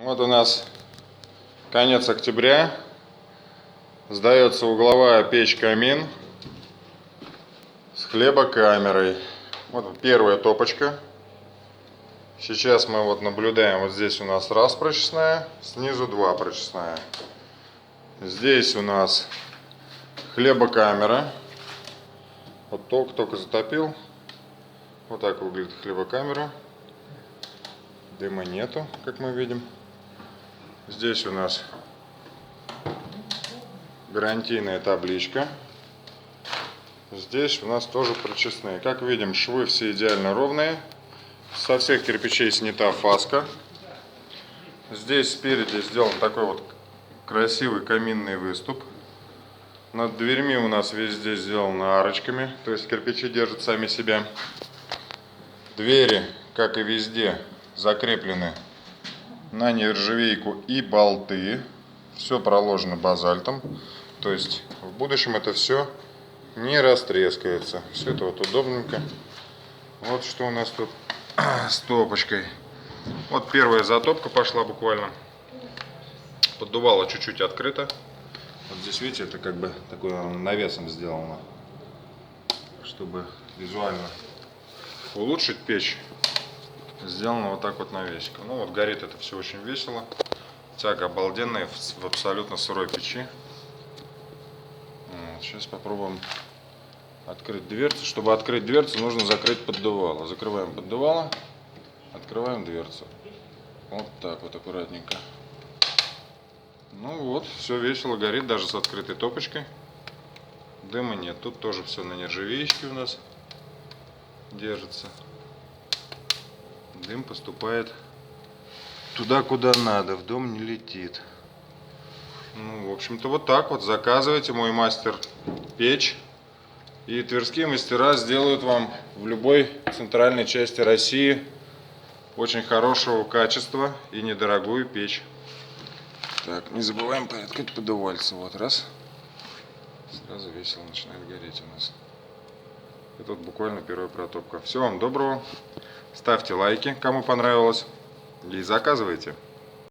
Вот у нас конец октября. Сдается угловая печь-камин с хлебокамерой. Вот первая топочка. Сейчас мы вот наблюдаем, вот здесь у нас раз прочесная, снизу два прочесная. Здесь у нас хлебокамера. Вот только затопил. Вот так выглядит хлебокамера. Дыма нету, как мы видим. Здесь у нас гарантийная табличка. Здесь у нас тоже прочесные. Как видим, швы все идеально ровные. Со всех кирпичей снята фаска. Здесь спереди сделан такой вот красивый каминный выступ. Над дверьми у нас везде сделано арочками, то есть кирпичи держат сами себя. Двери, как и везде, закреплены на нержавейку и болты. Все проложено базальтом, то есть в будущем это все не растрескается. Все это вот удобненько. Вот что у нас тут с топочкой. Вот первая затопка пошла буквально. Поддувало чуть-чуть открыто. Вот здесь, видите, это как бы такое навесом сделано, чтобы визуально улучшить печь. Сделано вот так вот навесиком. Ну вот горит это все очень весело. Тяга обалденная в абсолютно сырой печи. Вот, сейчас попробуем открыть дверцу. Чтобы открыть дверцу, нужно закрыть поддувало. Закрываем поддувало, открываем дверцу. Вот так вот аккуратненько. Ну вот, все весело горит, даже с открытой топочкой. Дыма нет. Тут тоже все на нержавеечке у нас держится. Дым поступает туда, куда надо, в дом не летит. Ну, в общем-то, вот так вот. Заказывайте, мой мастер печь. И тверские мастера сделают вам в любой центральной части России очень хорошего качества и недорогую печь. Так, не забываем порядкать поддувальца. Вот раз. Сразу весело начинает гореть у нас. Это вот буквально первая протопка. Всего вам доброго. Ставьте лайки, кому понравилось. И заказывайте.